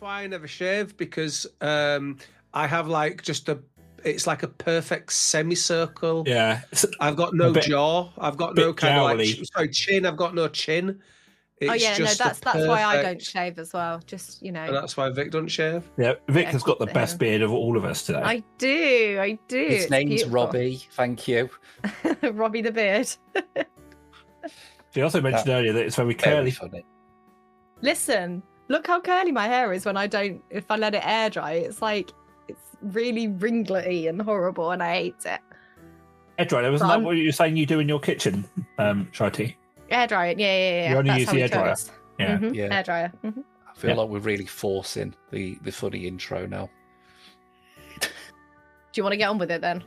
why I never shave, because I have like it's like a perfect semicircle. Yeah. I've got no jaw. I've got no kind jowly. of like chin. I've got no chin. It's that's why I don't shave as well. Just, And that's why Vic don't shave. Yeah, Vic has got the best beard of all of us today. I do. His name's Robbie. Thank you. Robbie the beard. She also mentioned earlier that it's very curly. Funny. Listen, look how curly my hair is if I let it air dry. It's really ringletty and horrible, and I hate it. Air dryer, wasn't that what you were saying you do in your kitchen, Shotty? Air dryer, yeah. You only That's use the air dryer. Yeah. Mm-hmm. Air dryer. Mm-hmm. I feel like we're really forcing the funny intro now. Do you want to get on with it then?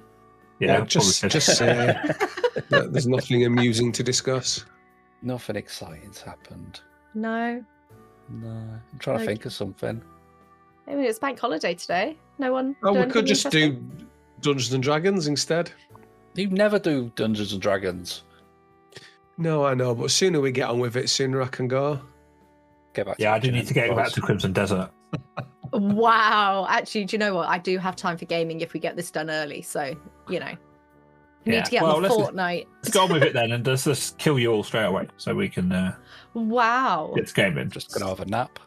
Yeah, just say that there's nothing amusing to discuss. Nothing exciting's happened. No. I'm trying to think of something. I mean, it's bank holiday today. No one. Oh, we could just do Dungeons and Dragons instead. You never do Dungeons and Dragons. No, I know, but sooner we get on with it, sooner I can go. Get back. I do need to get back to Crimson Desert. Wow. Actually, do you know what? I do have time for gaming if we get this done early. So, we need to get on the fortnight. Let's go on with it then, and just kill you all straight away so we can. Wow. Get gaming. Just gonna have a nap.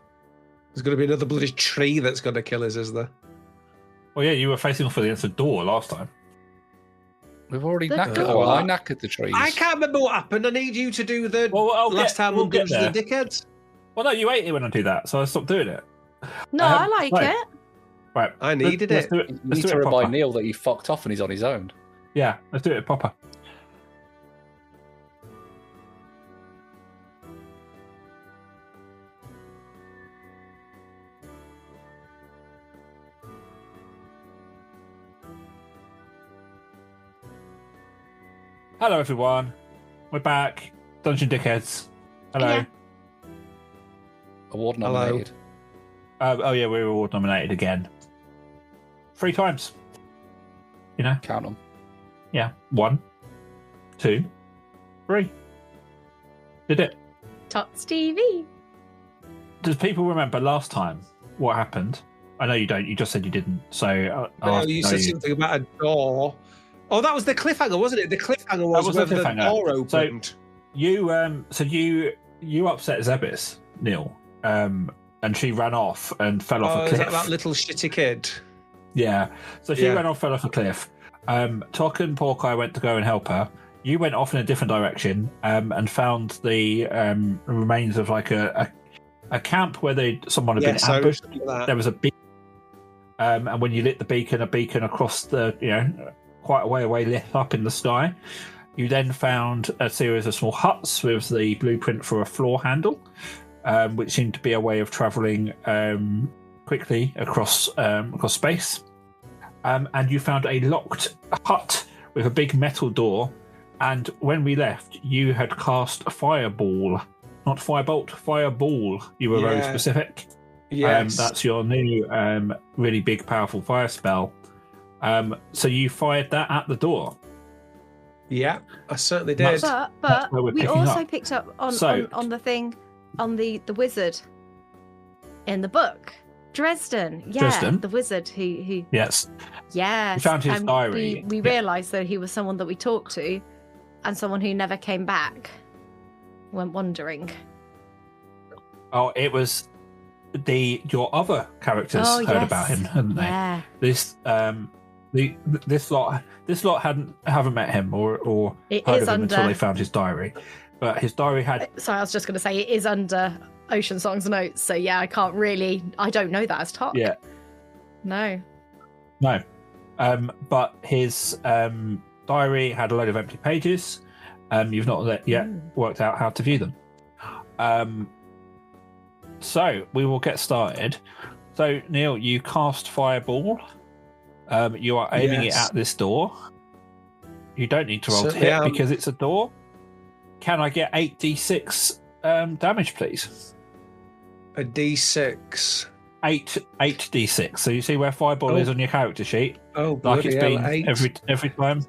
There's going to be another bloody tree that's going to kill us, is there? Well, yeah, you were facing off against the door last time. We've already knackered. I knackered the trees. I can't remember what happened. I need you to do the last time we'll get the dickheads. Well, no, you hate it when I do that, so I stopped doing it. No, I like it. Right, I needed it. You need to remind Neil that he fucked off and he's on his own. Yeah, let's do it proper. Hello, everyone. We're back. Dungeon Dickheads. Hello. Yeah. Award nominated. Oh, yeah, we were award nominated again. 3 times. Count them. Yeah. 1, 2, 3. Did it. Tots TV. Does people remember last time what happened? I know you don't. You just said you didn't. So you said something about a door. Oh, that was the cliffhanger, wasn't it? The cliffhanger was whether the door opened. So you upset Zebis, Neil, and she ran off and fell off a cliff. Is that little shitty kid? Yeah. So she ran off, fell off a cliff. Tok and Porkai went to go and help her. You went off in a different direction and found the remains of like a camp where someone had been ambushed. There was a beacon, and when you lit the beacon, a beacon across the quite a way away lit up in the sky. You then found a series of small huts with the blueprint for a floor handle, which seemed to be a way of travelling quickly across space. And you found a locked hut with a big metal door. And when we left, you had cast a fireball, not firebolt, fireball. You were very specific. Yes. That's your new really big, powerful fire spell. So you fired that at the door. Yeah, I certainly did. But we also picked up on the thing, on the wizard in the book. Dresden. Yeah, Dresden? The wizard who Yes. Yes. We found his diary. We realised that he was someone that we talked to and someone who never came back. Went wandering. Oh, it was your other characters heard about him, hadn't they? Yeah. This lot haven't met him or it heard is of him until they found his diary. But his diary had. Sorry, I was just going to say it is under Ocean Song's notes. So yeah, I don't know that as Tok. Yeah. No. But his diary had a load of empty pages. You've not yet worked out how to view them. So we will get started. So Neil, you cast Fireball. You are aiming it at this door. You don't need to roll to hit because it's a door. Can I get 8d6 damage, please? A d6. 8d6. So you see where Fireball is on your character sheet? Oh, like it's been every time.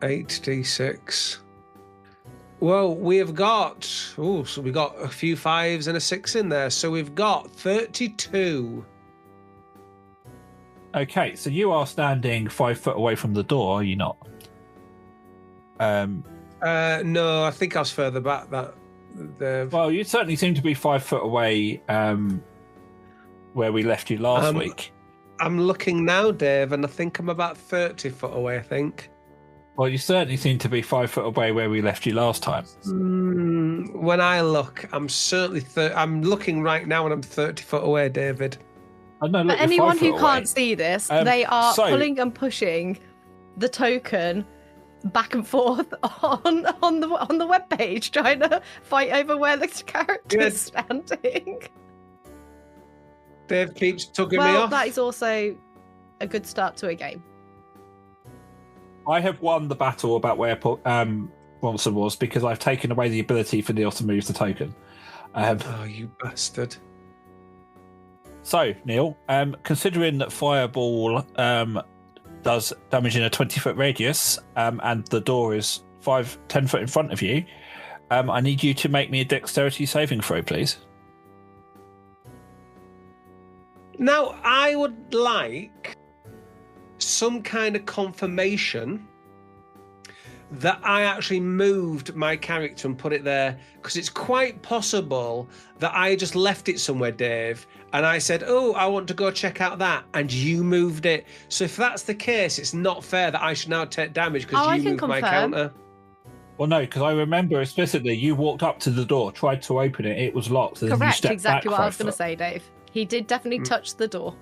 8d6. Well, we've got... so we've got a few 5s and a 6 in there. So we've got 32. Okay, so you are standing 5 foot away from the door, are you not? No, I think I was further back. Well, you certainly seem to be 5 foot away where we left you last week. I'm looking now, Dave, and I think I'm about 30 foot away, I think. Well, you certainly seem to be 5 foot away where we left you last time. When I look, I'm certainly... I'm looking right now and I'm 30 foot away, David. Oh, no, look, for anyone who away. Can't see this, they are pulling and pushing the token back and forth on the webpage, trying to fight over where the character's standing. Dave keeps tugging me Well, off. that is also a good start to a game. I have won the battle about where Ronson was because I've taken away the ability for Neil to move the token. Oh, you bastard. So, Neil, considering that Fireball does damage in a 20-foot radius and the door is 10 foot in front of you, I need you to make me a dexterity saving throw, please. Now, I would like some kind of confirmation that I actually moved my character and put it there, because it's quite possible that I just left it somewhere, Dave, and I said, oh, I want to go check out that, and you moved it. So if that's the case, it's not fair that I should now take damage because you moved my counter. Well, no, because I remember explicitly you walked up to the door, tried to open it, it was locked. And Correct, then you stepped exactly back what I was going to say, Dave. He did definitely touch the door.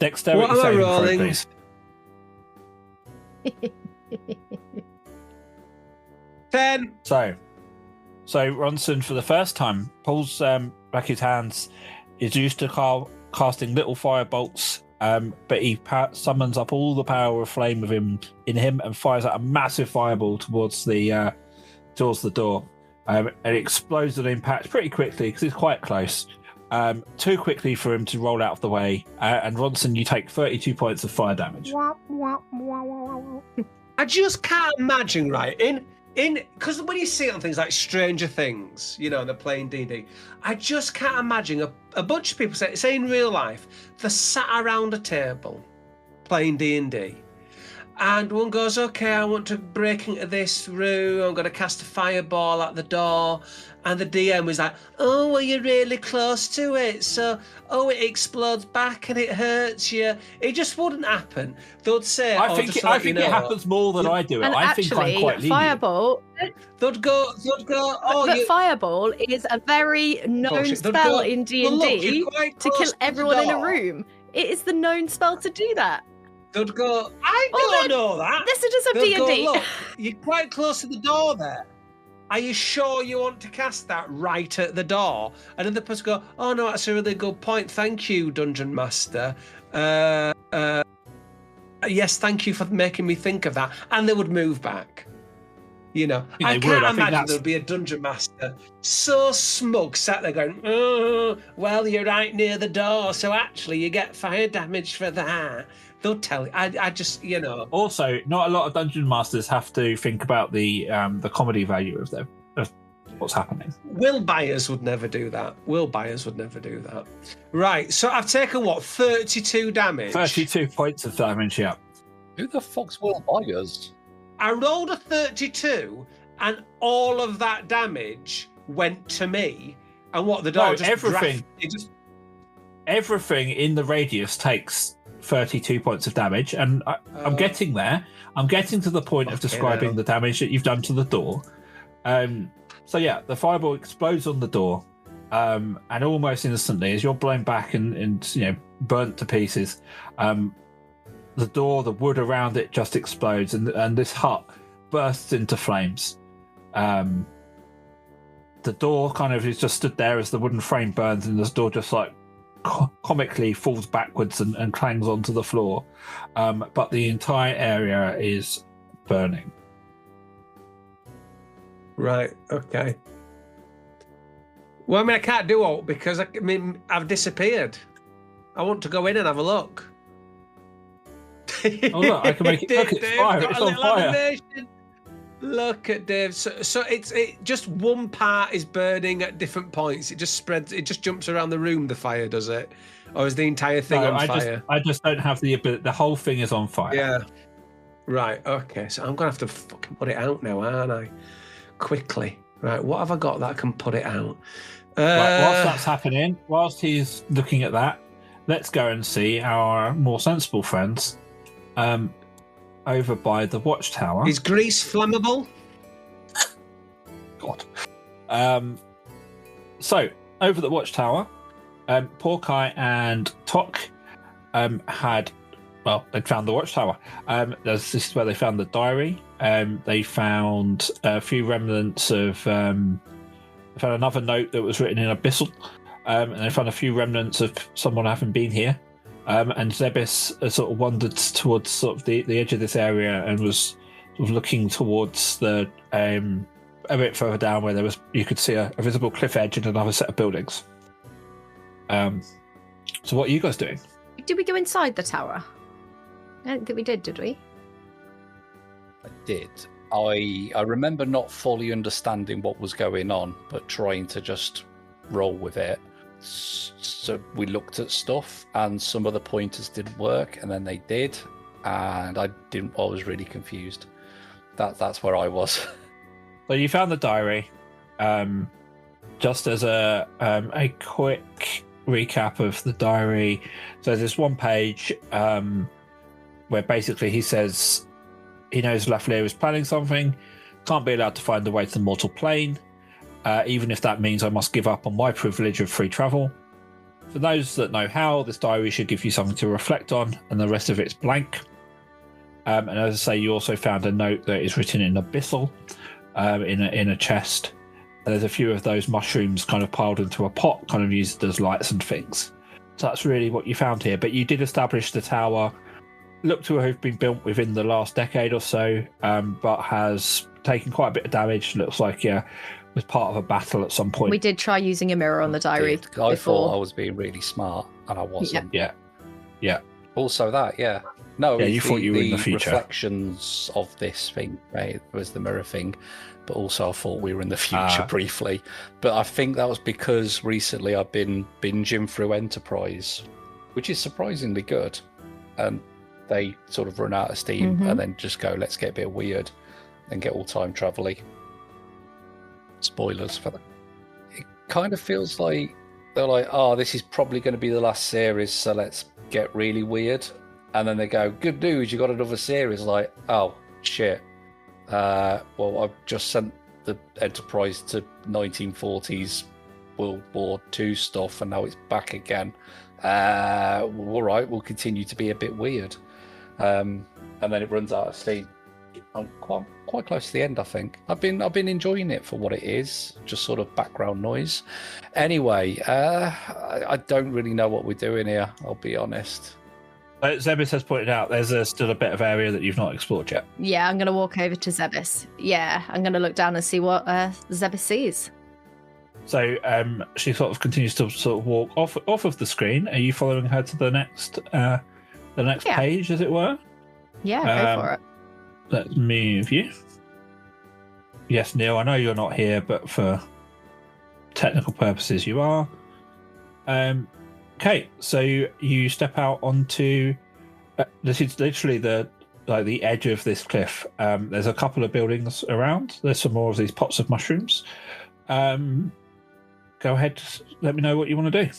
Dexterity saving throw, please. 10. So Ronson, for the first time, pulls back his hands. Is used to casting little fire bolts, but he summons up all the power of flame in him and fires out a massive fireball towards the door. It explodes on impact pretty quickly because it's quite close. Too quickly for him to roll out of the way. And Ronson, you take 32 points of fire damage. I just can't imagine, right? Because when you see it on things like Stranger Things, they're playing D&D, I just can't imagine a bunch of people, say in real life, they're sat around a table playing D&D. And one goes, okay, I want to break into this room. I'm going to cast a fireball at the door. And the DM was like, oh, well, you're really close to it. So, it explodes back and it hurts you. It just wouldn't happen. They'd say, I think it happens more than I do it. And I actually, think I'm quite lenient. Fireball. They'd go. But Fireball is a very known spell in D&D to kill everyone in a room. It is the known spell to do that. They'd go, I don't know that. Listen to some D&D. Look, you're quite close to the door there. Are you sure you want to cast that right at the door? And then the person go, oh no, that's a really good point. Thank you, Dungeon Master. Yes, thank you for making me think of that. And they would move back. I can't imagine there'd be a Dungeon Master so smug sat there going, oh, well, you're right near the door, so actually you get fire damage for that. They'll tell you. I just, Also, not a lot of Dungeon Masters have to think about the comedy value of what's happening. Will Byers would never do that. Right, so I've taken, 32 damage? 32 points of damage, yeah. Who the fuck's Will Byers? I rolled a 32, and all of that damage went to me. And what, the dog everything in the radius takes 32 points of damage, and I'm getting there. I'm getting to the point of describing the damage that you've done to the door. So yeah, the fireball explodes on the door, and almost instantly, as you're blown back and burnt to pieces, the door, the wood around it just explodes, and this hut bursts into flames. The door kind of is just stood there as the wooden frame burns, and this door just comically falls backwards and clangs onto the floor, but the entire area is burning. Right, okay. Well, I can't do all because I've disappeared. I want to go in and have a look. Oh look, I can make it. Look, it's fire. It's on fire. Animation. Look at Dave. So it just one part is burning at different points. It just spreads. It just jumps around the room. The fire does it, or is the entire thing on fire? I just don't have the ability. The whole thing is on fire. Yeah. Right. Okay. So I'm gonna have to fucking put it out now, aren't I? Quickly. Right. What have I got that can put it out? Whilst that's happening, whilst he's looking at that, let's go and see our more sensible friends over by the watchtower. Is grease flammable? God. So, over the watchtower, Porkai and Tok they'd found the watchtower. This is where they found the diary. They found a few remnants of... they found another note that was written in Abyssal. And they found a few remnants of someone having been here. And Zebis sort of wandered towards sort of the edge of this area and was sort of looking towards the a bit further down where you could see a visible cliff edge and another set of buildings. So what are you guys doing? Did we go inside the tower? I don't think we did we? I did. I remember not fully understanding what was going on, but trying to just roll with it. So we looked at stuff, and some of the pointers didn't work, and then they did, and I was really confused. That's where I was. So you found the diary. Just as a quick recap of the diary, so there's one page where basically he says he knows Lafleur is planning something, can't be allowed to find the way to the mortal plane, even if that means I must give up on my privilege of free travel. For those that know how, this diary should give you something to reflect on, and the rest of it's blank. And as I say, you also found a note that is written in Abyssal, in a chest. And there's a few of those mushrooms kind of piled into a pot, kind of used as lights and things. So that's really what you found here. But you did establish the tower looked to have been built within the last decade or so, but has taken quite a bit of damage. Looks like, was part of a battle at some point. We did try using a mirror on the diary before. I thought I was being really smart, and I wasn't. Yeah. Also that, No, you thought you were in the future. Reflections of this thing, right, was the mirror thing, but also I thought we were in the future briefly. But I think that was because recently I've been binging through Enterprise, which is surprisingly good. And they sort of run out of steam and then just go, let's get a bit weird and get all time travel-y. Spoilers for that. It kind of feels like they're like, this is probably going to be the last series, so let's get really weird. And then they go, good news, you got another series. Like, oh, shit. Well, I've just sent the Enterprise to 1940s World War II stuff, and now it's back again. All right, we'll continue to be a bit weird. And then it runs out of steam. I'm quite close to the end, I think. I've been enjoying it for what it is, just sort of background noise. Anyway, I don't really know what we're doing here, I'll be honest. Zebis has pointed out there's still a bit of area that you've not explored yet. Yeah, I'm going to walk over to Zebis. Yeah, I'm going to look down and see what Zebis sees. So she sort of continues to sort of walk off of the screen. Are you following her to the next page, as it were? Yeah, go for it. Let's move you. Yes, Neil, I know you're not here, but for technical purposes, you are. Okay, so you step out onto. This is literally the edge of this cliff. There's a couple of buildings around. There's some more of these pots of mushrooms. Go ahead, let me know what you want to do.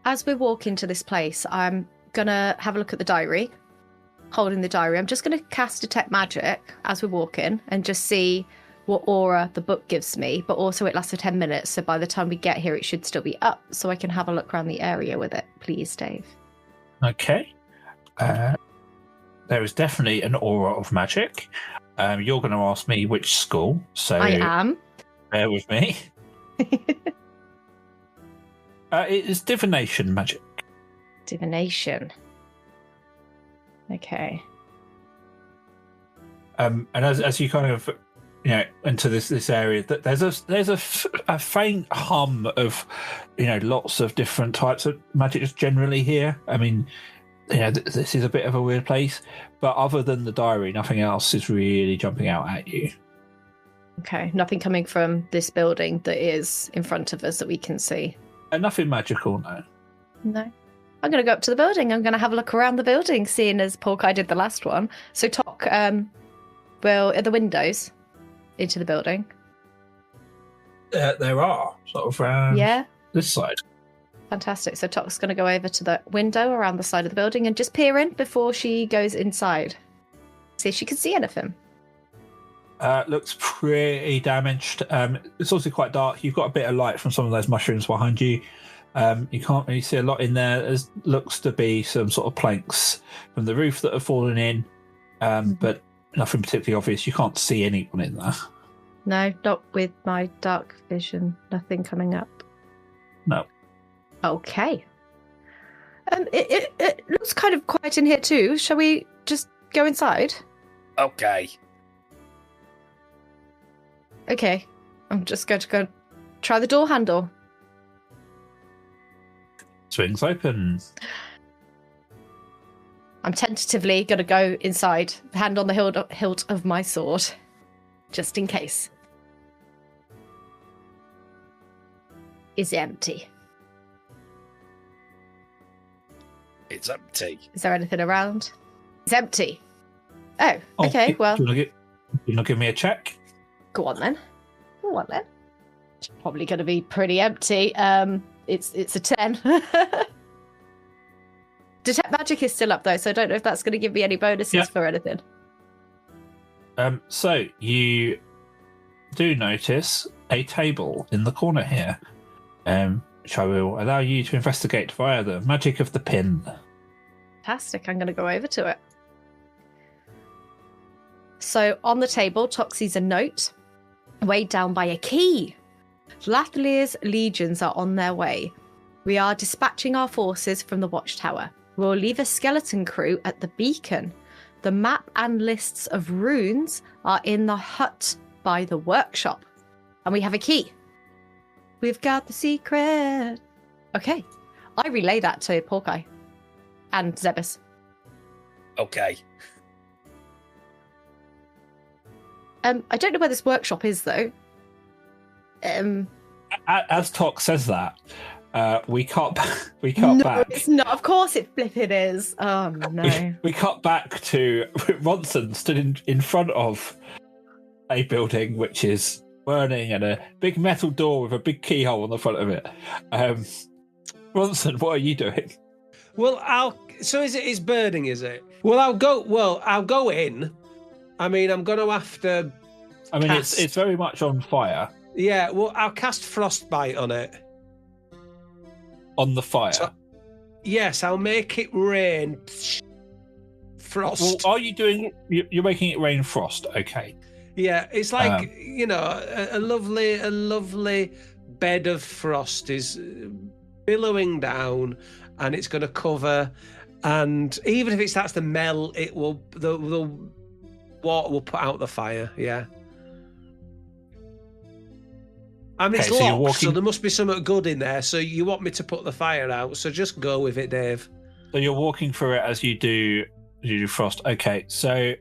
As we walk into this place, I'm gonna have a look at the diary. Holding the diary, I'm just gonna cast Detect Magic as we walk in and just see what aura the book gives me, but also it lasts for 10 minutes, so by the time we get here it should still be up, so I can have a look around the area with it. Please, Dave. Okay. There is definitely an aura of magic. You're going to ask me which school, so I am. Bear with me. It is divination magic. Divination. Okay. And as you kind of into this area, that there's a faint hum of lots of different types of magic just generally here. I mean, yeah, this is a bit of a weird place. But other than the diary, nothing else is really jumping out at you. Okay, nothing coming from this building that is in front of us that we can see. And nothing magical, no. No. I'm going to go up to the building. I'm going to have a look around the building, seeing as Porky did the last one. So Tok, well, are the windows into the building? There are, sort of around this side. Fantastic. So Tok's going to go over to the window around the side of the building and just peer in before she goes inside. See if she can see anything. Looks pretty damaged. It's also quite dark. You've got a bit of light from some of those mushrooms behind you. You can't really see a lot in there. There looks to be some sort of planks from the roof that have fallen in, but nothing particularly obvious. You can't see anyone in there. No, not with my dark vision. Nothing coming up. No. Okay. It looks kind of quiet in here too. Shall we just go inside? Okay. Okay. I'm just going to go try the door handle. Swings open. I'm tentatively going to go inside, hand on the hilt of my sword, just in case. It's empty. It's empty. Is there anything around? It's empty. Oh, okay, well... Do you want to give me a check? Go on then. It's probably going to be pretty empty. It's a 10. Detect magic is still up though, so I don't know if that's going to give me any bonuses for anything. So you do notice a table in the corner here, which I will allow you to investigate via the magic of the pin. Fantastic. I'm going to go over to it. So on the table, Tok sees a note weighed down by a key. Lathlier's legions are on their way. We are dispatching our forces from the watchtower. We'll leave a skeleton crew at the beacon. The map and lists of runes are in the hut by the workshop. And we have a key. We've got the secret. Okay. I relay that to Porky and Zebus. Okay. I don't know where this workshop is though. As Tok says that, we cut back. It's not. Of course it flipping is. Oh no. We cut back to Ronson stood in front of a building which is burning and a big metal door with a big keyhole on the front of it. Ronson, what are you doing? Well, it's burning, is it? Well, I'll go in. I mean, I'm going to have to. I mean, it's very much on fire. Yeah, well, I'll cast Frostbite on it. On the fire? So, yes, I'll make it rain frost. Well, are you doing... You're making it rain frost, okay. Yeah, it's like, a lovely bed of frost is billowing down and it's going to cover, and even if it starts to melt, it will... The water will put out the fire, yeah. I mean, it's locked, so there must be something good in there. So you want me to put the fire out, so just go with it, Dave. So you're walking through it as you do frost. Okay, so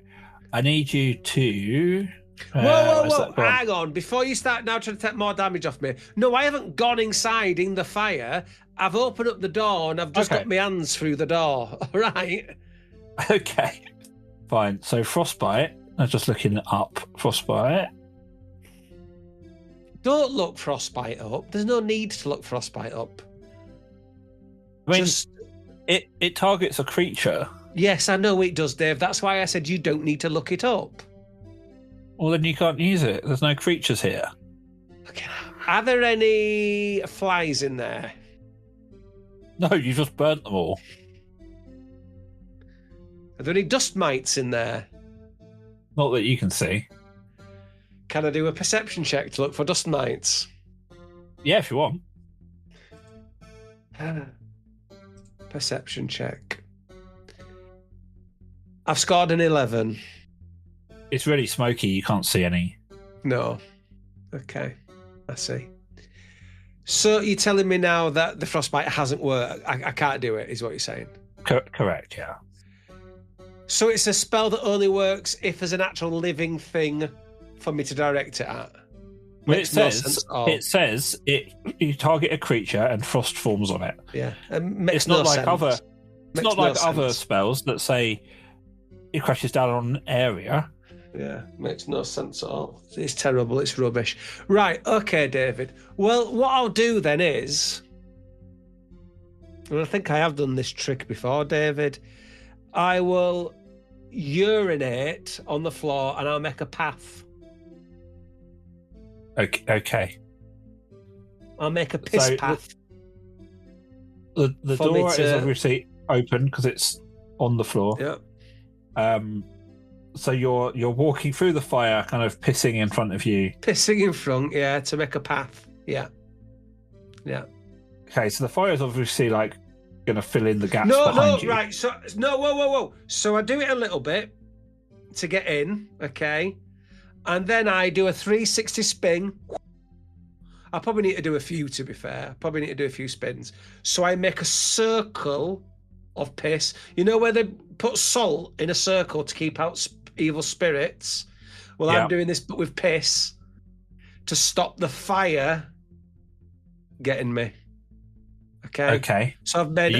I need you to... Whoa. Hang on. Before you start now trying to take more damage off me. No, I haven't gone inside in the fire. I've opened up the door and I've just got my hands through the door. All right? Okay. Fine. So Frostbite. I'm just looking up Frostbite. Don't look Frostbite up. There's no need to look Frostbite up. I mean, it targets a creature. Yes, I know it does, Dave. That's why I said you don't need to look it up. Well, then you can't use it. There's no creatures here. Okay. Are there any flies in there? No, you just burnt them all. Are there any dust mites in there? Not that you can see. Can I do a perception check to look for dust mites? Yeah, if you want. Perception check. I've scored an 11. It's really smoky. You can't see any. No. Okay. I see. So you're telling me now that the frostbite hasn't worked? I can't do it, is what you're saying? Correct, yeah. So it's a spell that only works if there's an actual living thing for me to direct it at. Well, it says you target a creature and frost forms on it. Yeah, it's not like other spells that say it crashes down on an area. Yeah, makes no sense at all. It's terrible. It's rubbish. Right, okay, David. Well, what I'll do then is, and I think I have done this trick before, David, I will urinate on the floor and I'll make a path. Okay. I'll make a piss path. The door is obviously open because it's on the floor. Yeah. So you're walking through the fire, kind of pissing in front of you. Pissing in front, yeah, to make a path. Yeah. Okay, so the fire is obviously like going to fill in the gaps behind you. Right. So whoa. So I do it a little bit to get in, okay, and then I do a 360 spin. I probably need to do a few, to be fair. Probably need to do a few spins. So I make a circle of piss. You know where they put salt in a circle to keep out evil spirits? Well, I'm doing this, but with piss, to stop the fire getting me. Okay. So I've made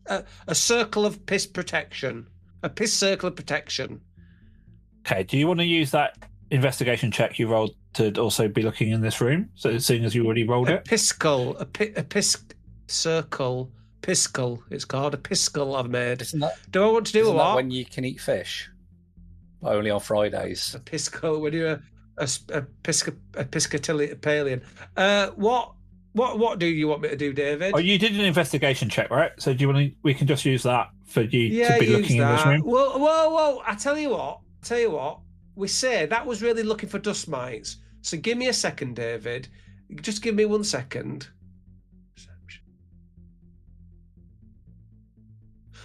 a circle of piss protection. A piss circle of protection. Okay. Do you want to use that investigation check you rolled to also be looking in this room? So seeing as you already rolled it? Circle. Piscal, it's called a piscal I've made. Do I want to do what? When you can eat fish? Only on Fridays. A piscal, when you're a Piscatalian. What do you want me to do, David? Oh, you did an investigation check, right? So do you want to? We can just use that for you to be looking in this room. Whoa! I tell you what. We say that was really looking for dust mites. So give me a second, David. Just give me 1 second.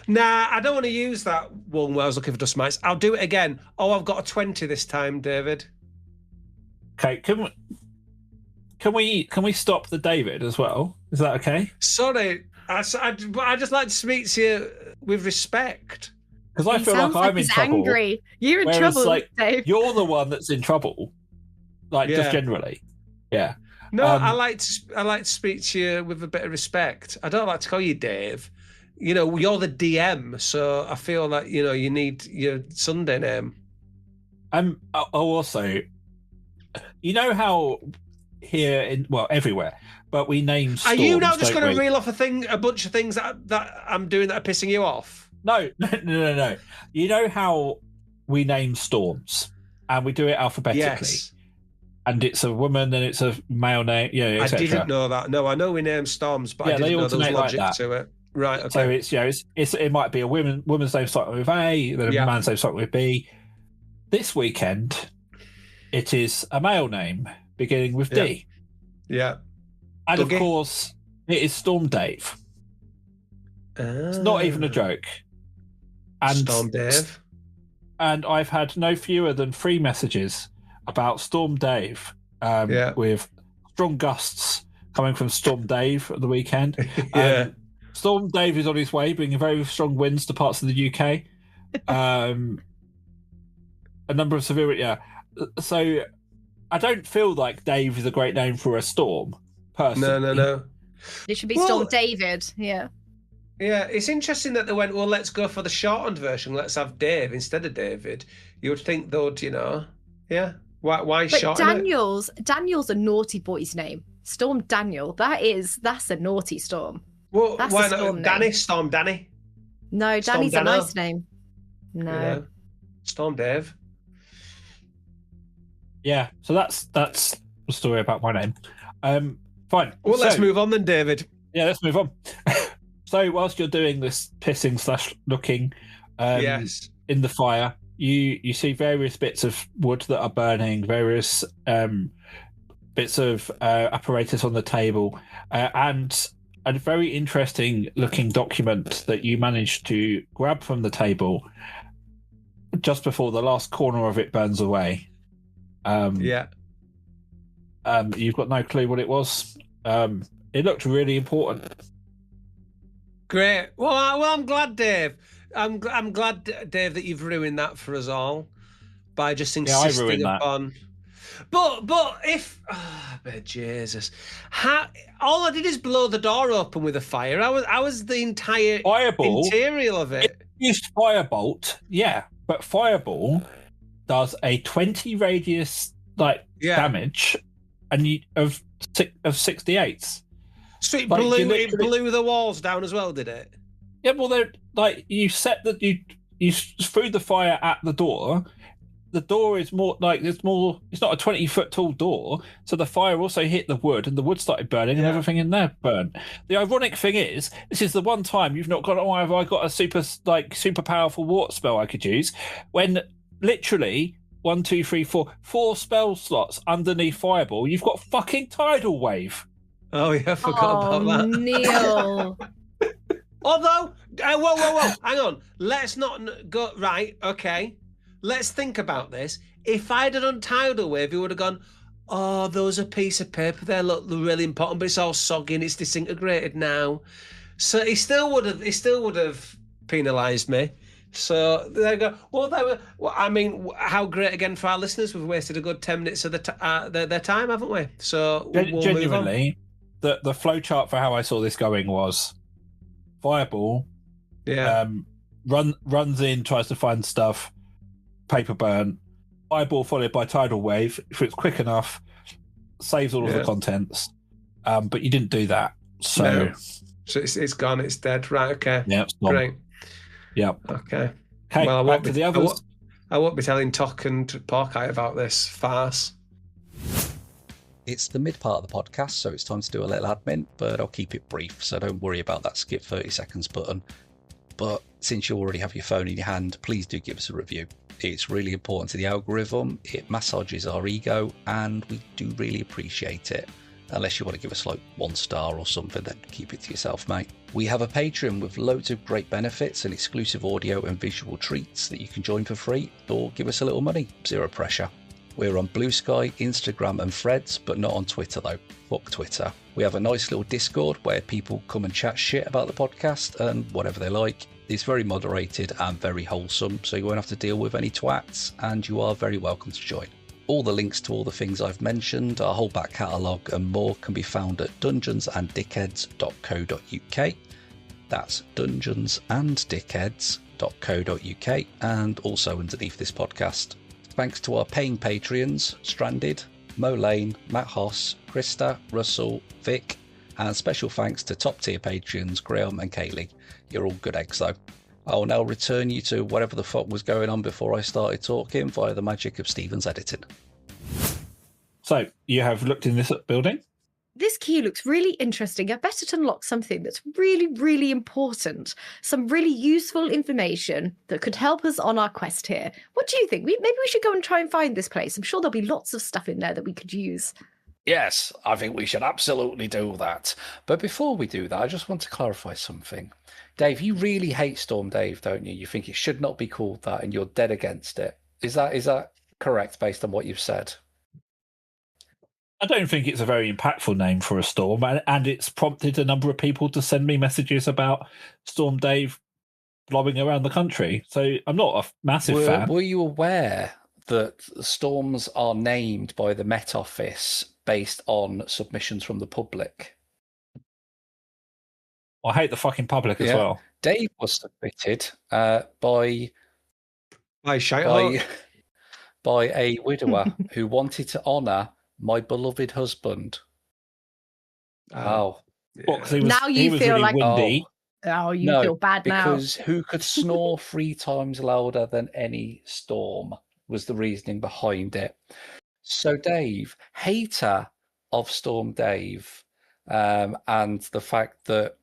Nah, I don't want to use that one where I was looking for dust mites. I'll do it again. Oh, I've got a 20 this time, David. Okay, can we stop the David as well? Is that okay? Sorry, I just like to speak to you with respect. Because I feel like I'm in trouble. Angry. You're in trouble, Dave. You're the one that's in trouble. Just generally. Yeah. No, I like to speak to you with a bit of respect. I don't like to call you Dave. You know, you're the DM, so I feel like, you know, you need your Sunday name. Also, you know how here everywhere, but we name storms. Are you now just going to reel off a bunch of things that I'm doing that are pissing you off? No. You know how we name storms, and we do it alphabetically. Yes. And it's a woman, and it's a male name. Yeah, I didn't know that. No, I know we name storms, but I didn't know there was logic to it. Right. Okay. So it might be a woman's name starting with A, then a man's name starting with B. This weekend, it is a male name beginning with D. Yeah. And of course, it is Storm Dave. It's not even a joke. And Storm Dave. And I've had no fewer than 3 messages about Storm Dave, with strong gusts coming from Storm Dave at the weekend. Storm Dave is on his way, bringing very strong winds to parts of the UK. A number of severe, So I don't feel like Dave is a great name for a storm, personally. No. It should be Storm David, Yeah, it's interesting that they went, well, let's go for the shortened version. Let's have Dave instead of David. You would think they'd, why shorten it? Daniel's a naughty boy's name. Storm Daniel, that's a naughty storm. Well, that's why not Danny? Storm Danny? No, Danny's a nice name. No. Storm Dave. Yeah, so that's the story about my name. Fine. Well, let's move on then, David. Yeah, let's move on. So whilst you're doing this pissing / looking in the fire, you see various bits of wood that are burning, various bits of apparatus on the table, and a very interesting looking document that you managed to grab from the table just before the last corner of it burns away. You've got no clue what it was. It looked really important. Great. Well, I'm glad, Dave. I'm glad, Dave, that you've ruined that for us all by just insisting upon. But if, but Jesus, all I did is blow the door open with a fire. I was the entire interior of it. Used firebolt, yeah, but fireball does a 20 radius damage, and of 68. So it blew the walls down as well, did it? Yeah, well, they're you set that you threw the fire at the door. The door is more it's not a 20-foot tall door, so the fire also hit the wood, and the wood started burning, and everything in there burned. The ironic thing is, this is the one time you've not gone, have I got a super powerful water spell I could use? When literally 1, 2, 3, 4 spell slots underneath fireball, you've got fucking tidal wave. Oh yeah, I forgot about that. Neil. Although, whoa, hang on. Let's not go right. Okay, let's think about this. If I'd have done tidal wave, you would have gone, "Oh, there's a piece of paper there. Look, they're really important, but it's all soggy and it's disintegrated now." So he still would have penalised me. So there you go. Well, I mean, how great again for our listeners. We've wasted a good 10 minutes of their time, haven't we? So we'll genuinely, the flowchart for how I saw this going was fireball. Yeah. Runs in, tries to find stuff. Paper burn. Fireball followed by tidal wave. If it's quick enough, saves all of the contents. But you didn't do that, so no. So it's gone. It's dead. Right. Okay. Yeah. Great. Yeah. Okay. Well, back to the others. I won't be telling Tok and Porkeye about this farce. It's the mid part of the podcast, so it's time to do a little admin, but I'll keep it brief, so don't worry about that skip 30 seconds button. But since you already have your phone in your hand, please do give us a review. It's really important to the algorithm, it massages our ego, and we do really appreciate it. Unless you want to give us 1 star or something, then keep it to yourself, mate. We have a Patreon with loads of great benefits and exclusive audio and visual treats that you can join for free or give us a little money, zero pressure. We're on Blue Sky, Instagram and Threads, but not on Twitter though. Fuck Twitter. We have a nice little Discord where people come and chat shit about the podcast and whatever they like. It's very moderated and very wholesome, so you won't have to deal with any twats, and you are very welcome to join. All the links to all the things I've mentioned, our whole back catalogue and more can be found at dungeonsanddickheads.co.uk. That's dungeonsanddickheads.co.uk, and also underneath this podcast. Thanks to our paying Patreons, Stranded, Mo Lane, Matt Hoss, Krista, Russell, Vic, and special thanks to top tier Patreons Graham and Kaylee. You're all good eggs though. I'll now return you to whatever the fuck was going on before I started talking via the magic of Stephen's editing. So, you have looked in this building? This key looks really interesting. I bet it unlocks something that's really, really important. Some really useful information that could help us on our quest here. What do you think? Maybe we should go and try and find this place. I'm sure there'll be lots of stuff in there that we could use. Yes, I think we should absolutely do that. But before we do that, I just want to clarify something. Dave, you really hate Storm Dave, don't you? You think it should not be called that and you're dead against it. Is that correct based on what you've said? I don't think it's a very impactful name for a storm, and it's prompted a number of people to send me messages about Storm Dave blobbing around the country. So I'm not a massive fan. Were you aware that storms are named by the Met Office based on submissions from the public? I hate the fucking public as well. Dave was submitted by a widower who wanted to honour my beloved husband. Now you feel really like windy. You feel bad now. Because who could snore 3 times louder than any storm was the reasoning behind it. So Dave, hater of Storm Dave, and the fact that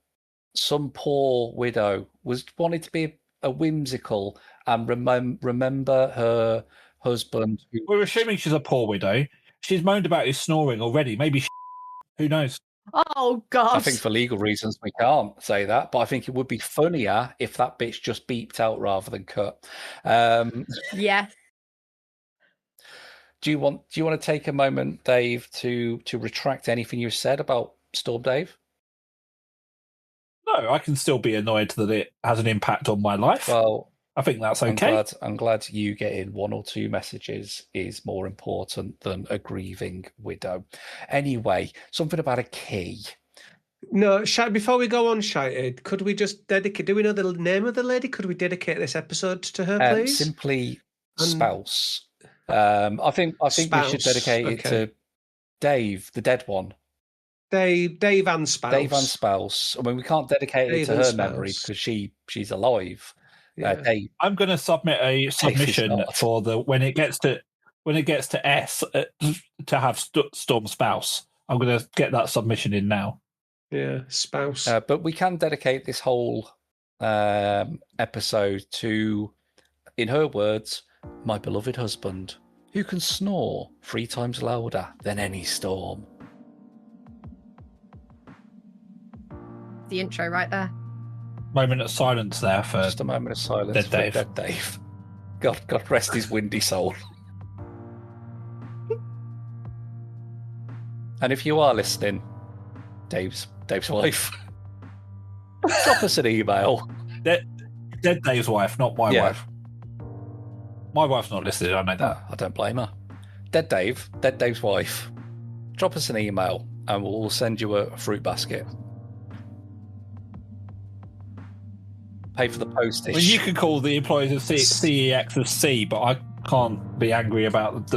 some poor widow wanted to be a whimsical and remember her husband. We're assuming she's a poor widow. She's moaned about his snoring already. Maybe who knows? Oh, God. I think for legal reasons we can't say that, but I think it would be funnier if that bitch just beeped out rather than cut. Yeah. Do you want to take a moment, Dave, to retract anything you said about Storm Dave? No, No, I can still be annoyed that it has an impact on my life. Well, I think that's okay. I'm glad you getting 1 or 2 messages is more important than a grieving widow. Anyway, something about a key. No, before we go on, Shite, could we just dedicate? Do we know the name of the lady? Could we dedicate this episode to her, please? Simply spouse. I think we should dedicate it to Dave, the dead one. Dave and spouse. Dave and spouse. I mean, we can't dedicate it to her memory because she's alive. Dave. I'm going to submit a submission for when it gets to S to have Storm spouse. I'm going to get that submission in now. Yeah, spouse. But we can dedicate this whole episode to, in her words, my beloved husband, who can snore 3 times louder than any storm. The intro right there. Moment of silence there for just a moment of silence Dead for Dead Dave. God rest his windy soul. And if you are listening, Dave's wife, drop us an email. Dead Dave's wife, not my wife. My wife's not listening, I know that. I don't blame her. Dead Dave's wife, drop us an email and we'll send you a fruit basket. Pay for the postage. Well, you can call the employees of CEX as C, but I can't be angry about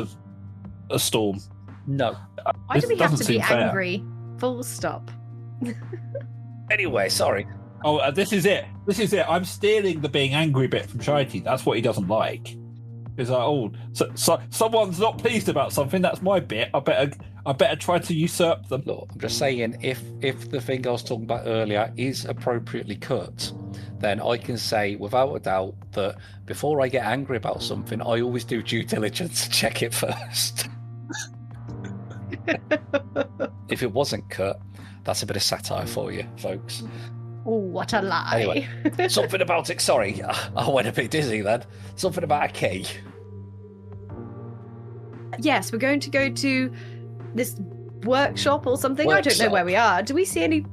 a storm. No. Why do we have to be angry? Full stop. Anyway, sorry. Oh, this is it. I'm stealing the being angry bit from Shitey. That's what he doesn't like. He's like, so someone's not pleased about something. That's my bit. I better try to usurp them. Look, I'm just saying, if the thing I was talking about earlier is appropriately cut, then I can say without a doubt that before I get angry about something, I always do due diligence to check it first. If it wasn't cut, that's a bit of satire for you, folks. Oh, what a lie. Anyway, something about it. Sorry, I went a bit dizzy then. Something about a key. Yes, we're going to go to this workshop or something. I don't know where we are. Do we see any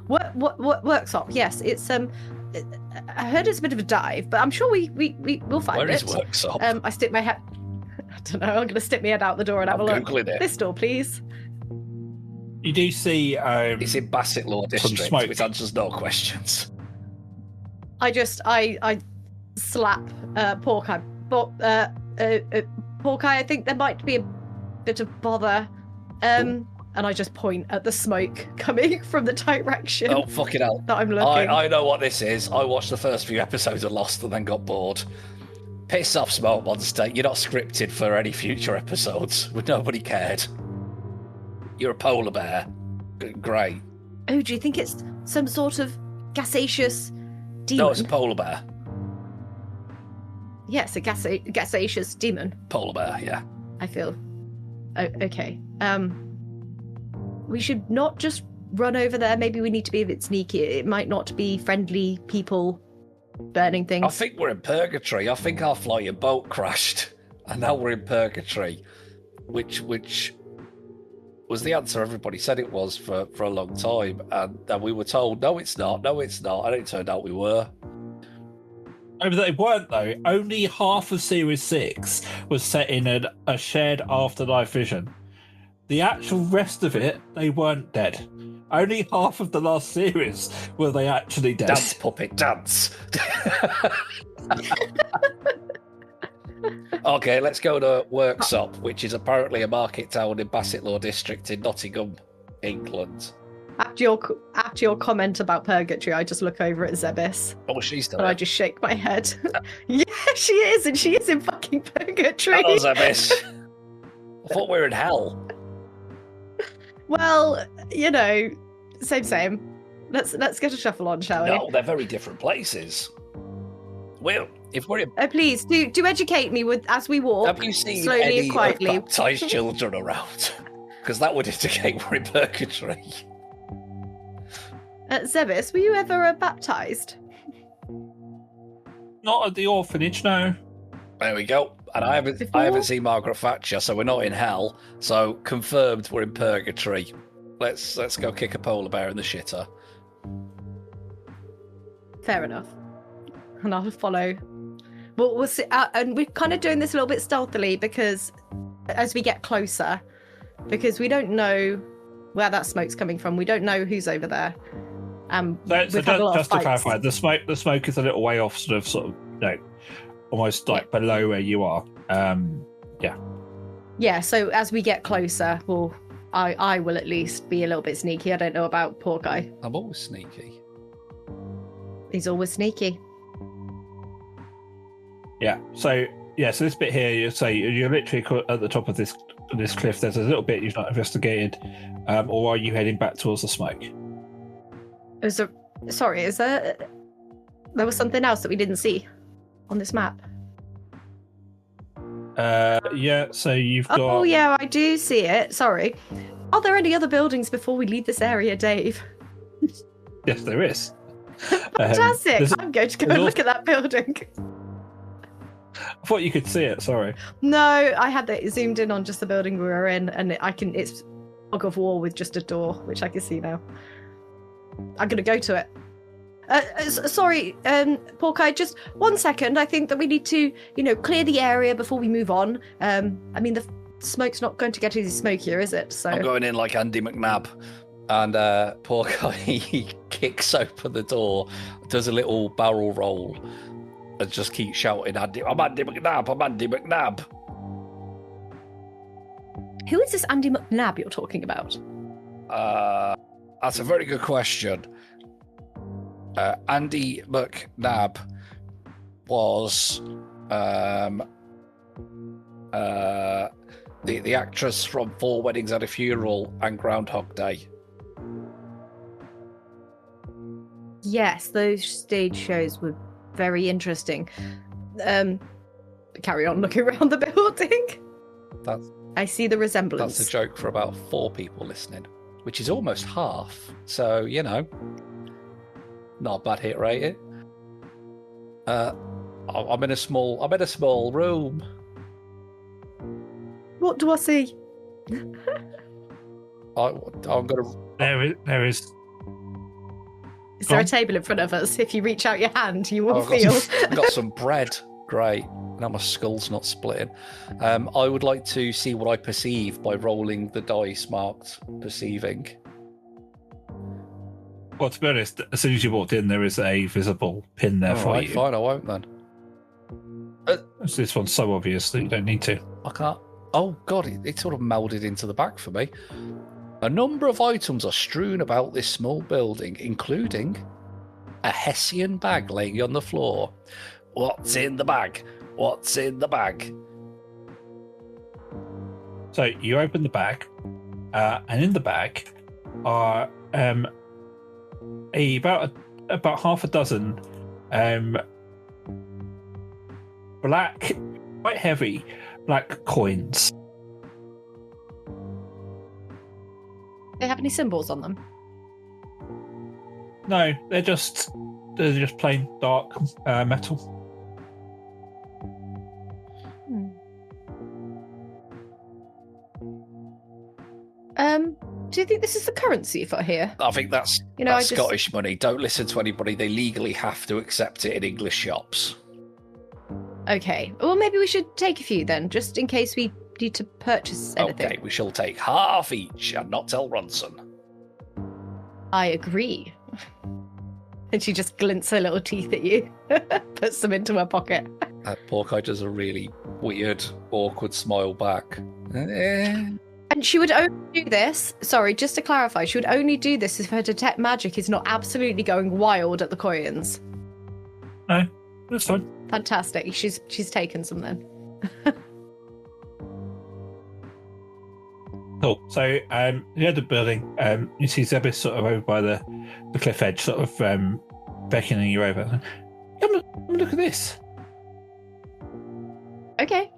workshop? Yes, it's I heard it's a bit of a dive, but I'm sure we'll find it. Where is workshop? I stick my head. I don't know. I'm going to stick my head out the door and have a look. Googling it. This door, please. You do see it's in Bassett Law District, which answers no questions. I slap Porky. Porky, I think there might be a bit of bother. And I just point at the smoke coming from the direction. Oh, fucking hell. That I'm looking. I know what this is. I watched the first few episodes of Lost and then got bored. Piss off, Smoke Monster. You're not scripted for any future episodes. Nobody cared. You're a polar bear. Great. Oh, do you think it's some sort of gaseous demon? No, it's a polar bear. Yes, a gaseous demon. Polar bear, yeah. I feel. Oh, okay. We should not just run over there. Maybe we need to be a bit sneaky. It might not be friendly people burning things. I think we're in purgatory. I think our flying boat crashed, and now we're in purgatory, which was the answer everybody said it was for a long time, and we were told, no, it's not, and it turned out we were. Oh, but they weren't, though. Only half of Series 6 was set in a shared afterlife vision. The actual rest of it, they weren't dead. Only half of the last series were they actually dead. Dance, puppet, dance. Okay, let's go to Worksop, which is apparently a market town in Bassett Law District in Nottingham, England. After your comment about purgatory, I just look over at Zebis. Oh, she's still and there. I just shake my head. Yeah, she is, and she is in fucking purgatory. Hello, Zebis. I thought we were in hell. Well, you know, same. Let's get a shuffle on, shall we? No, they're very different places. Well, if we're in... please do educate me as we walk. Have you seen slowly any and quietly baptised children around? Because that would indicate we're in purgatory. Zebis, were you ever baptised? Not at the orphanage, no. There we go. And I haven't seen Margaret Thatcher, so we're not in hell. So confirmed we're in purgatory. Let's go kick a polar bear in the shitter. Fair enough. And I'll follow. We'll see, and we're kind of doing this a little bit stealthily because as we get closer, because we don't know where that smoke's coming from. We don't know who's over there. So just to clarify, the smoke is a little way off, sort of, almost like below where you are. Yeah. So as we get closer, I will at least be a little bit sneaky. I don't know about poor guy. I'm always sneaky. He's always sneaky. Yeah. So this bit here, you're literally at the top of this cliff. There's a little bit you've not investigated, or are you heading back towards the smoke? There was something else that we didn't see on this map? So you've got... Oh, yeah, I do see it. Sorry. Are there any other buildings before we leave this area, Dave? Yes, there is. Fantastic. I'm going to go and look at that building. I thought you could see it, sorry. No, I had it zoomed in on just the building we were in, and it's fog of war with just a door, which I can see now. I'm going to go to it. Sorry, Porky, just 1 second. I think that we need to, clear the area before we move on. The smoke's not going to get any smokier, is it? So I'm going in like Andy McNabb. And Porky kicks open the door, does a little barrel roll, and just keeps shouting, I'm Andy McNabb. Who is this Andy McNabb you're talking about? That's a very good question. Andy McNabb was the actress from 4 Weddings and a Funeral and Groundhog Day. Yes, those stage shows were very interesting. Carry on looking around the building. I see the resemblance. That's a joke for about 4 people listening, which is almost half. So, not a bad hit rate. I'm in a small room. What do I see? I'm gonna. There is. Is there a table in front of us? If you reach out your hand, you will feel. I've got some bread. Great. Now my skull's not splitting. I would like to see what I perceive by rolling the dice marked perceiving. Well, to be honest, as soon as you walked in, there is a visible pin there for you. Fine, I won't then. This one's so obvious that you don't need to. I can't. Oh, God, it sort of melded into the back for me. A number of items are strewn about this small building, including a Hessian bag laying on the floor. What's in the bag? What's in the bag? So you open the bag, and in the bag are about half a dozen black, quite heavy black coins. They have any symbols on them? No, they're just plain dark metal. Do you think this is the currency for here? I think that's Scottish money. Don't listen to anybody. They legally have to accept it in English shops. Okay. Well, maybe we should take a few then, just in case we need to purchase anything. Okay, we shall take half each and not tell Ronson. I agree. And she just glints her little teeth at you, puts them into her pocket. Porky does a really weird, awkward smile back. And she would only do this, sorry, just to clarify, she would only do this if her detect magic is not absolutely going wild at the coins. No, that's fine. Fantastic. She's taken some then. Cool. So, the other building, you see Zebis sort of over by the cliff edge, sort of beckoning you over. Come and look at this. Okay.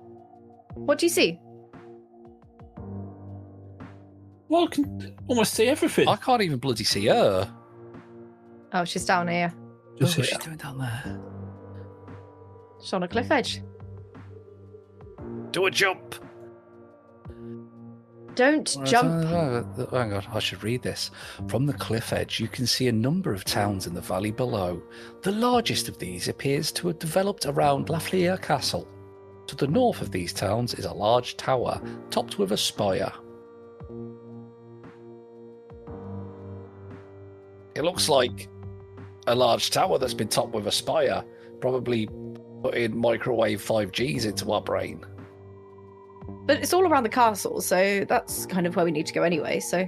What do you see? Well, I can almost see everything. I can't even bloody see her. Oh, she's down here. What's she doing down there? She's on a cliff edge. Do a jump. Don't jump. Hang on, I should read this. From the cliff edge, you can see a number of towns in the valley below. The largest of these appears to have developed around Lafleur Castle. To the north of these towns is a large tower, topped with a spire. It looks like a large tower that's been topped with a spire, probably putting microwave 5Gs into our brain. But it's all around the castle, so that's kind of where we need to go anyway, so...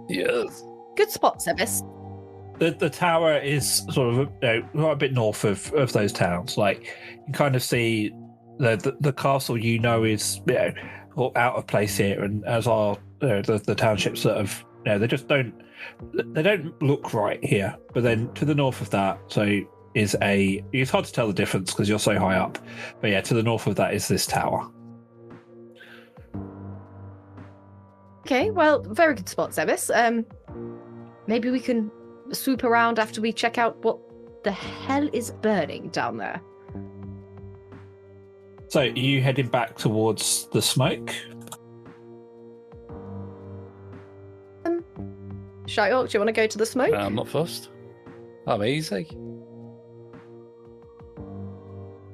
Yes. Good spot, Sebis. The tower is sort of right a bit north of those towns. Like, you can kind of see the castle is out of place here, and as are the townships that have they just don't look right here. But then to the north of that, it's hard to tell the difference because you're so high up. But yeah, to the north of that is this tower. Okay, well, very good spot, Sebis. Maybe we can swoop around after we check out what the hell is burning down there. So, are you heading back towards the smoke? Shyok, do you want to go to the smoke? I'm not fussed. I'm easy.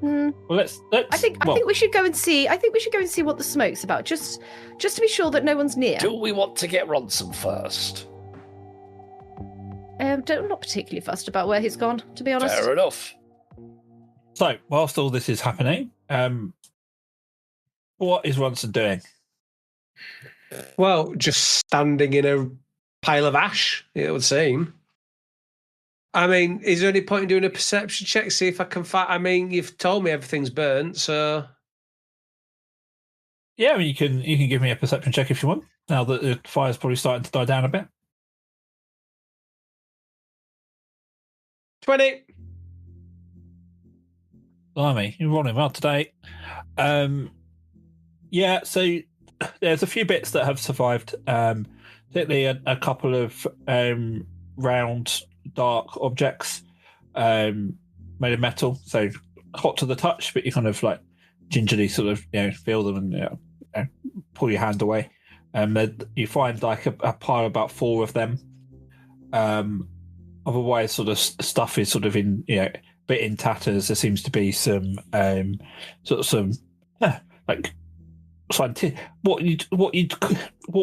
Well, let's. I think we should go and see. I think we should go and see what the smoke's about, just to be sure that no one's near. Do we want to get Ronson first? Not particularly fussed about where he's gone, to be honest. Fair enough. So, whilst all this is happening, what is Ronson doing? Well, just standing in a pile of ash, it would seem. I mean, is there any point in doing a perception check? See if I can find. I mean, you've told me everything's burnt, so. Yeah, I mean, you can give me a perception check if you want. Now that the fire's probably starting to die down a bit. 20. Blimey, you're rolling well today. Yeah, so there's a few bits that have survived. Particularly a couple of round, dark objects made of metal, so hot to the touch, but you kind of like gingerly sort of feel them and pull your hand away. You find like a pile of about 4 of them. Otherwise, sort of stuff is sort of in bit in tatters. There seems to be some like scientific what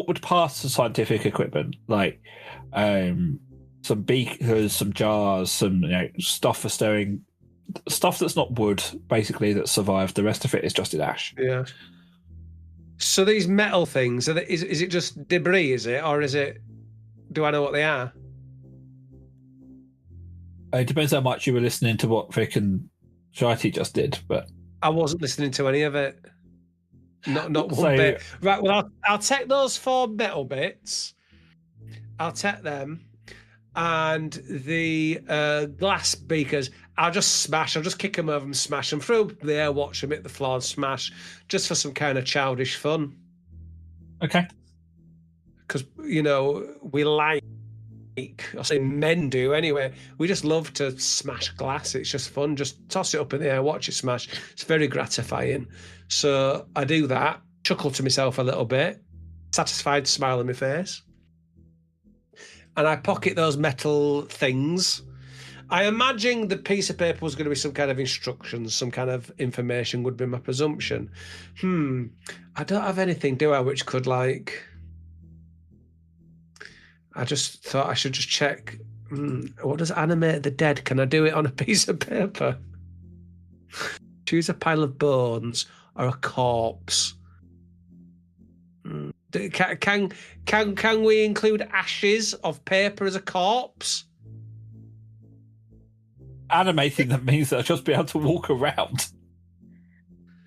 would pass as scientific equipment, like some beakers, some jars, some stuff for stirring, stuff that's not wood, basically, that survived. The rest of it is just in ash. Yeah. So these metal things, is it just debris? Is it, or is it? Do I know what they are? It depends how much you were listening to what Vic and Shitey just did, but I wasn't listening to any of it. Not one bit. Right. Well, I'll take those 4 metal bits. I'll take them, and the glass beakers. I'll just smash. I'll just kick them over and smash them through the air. Watch them hit the floor and smash, just for some kind of childish fun. Okay. Because we like. I say men do anyway. We just love to smash glass. It's just fun. Just toss it up in the air, watch it smash. It's very gratifying. So I do that, chuckle to myself a little bit, satisfied smile on my face. And I pocket those metal things. I imagine the piece of paper was going to be some kind of instructions, some kind of information would be my presumption. I don't have anything, do I, which could I just thought I should just check. What does animate the dead? Can I do it on a piece of paper? Choose a pile of bones or a corpse. Can we include ashes of paper as a corpse? Animating them means that I'll just be able to walk around.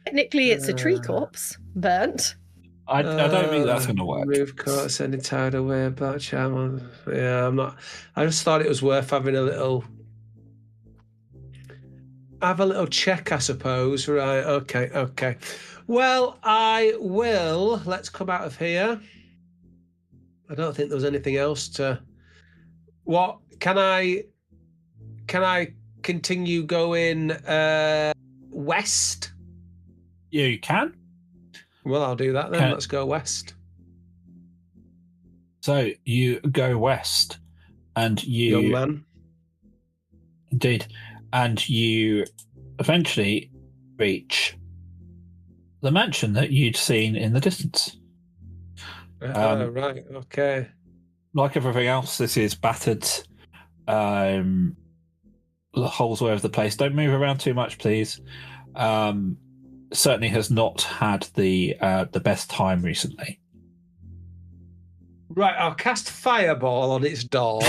Technically, it's a tree corpse, burnt. I don't think that's going to work. Move caught, sending tired away, black charm. Yeah, I'm not. I just thought it was worth having a little check, I suppose. Right, okay. Well, I will. Let's come out of here. I don't think there was anything else to. What can I continue going west? Yeah, you can. Well, I'll do that then. Let's go west. So you go west, and you... Young man. Indeed. And you eventually reach the mansion that you'd seen in the distance. Right, okay. Like everything else, this is battered. The holes all over the place. Don't move around too much, please. Certainly has not had the best time recently. Right, I'll cast Fireball on its door.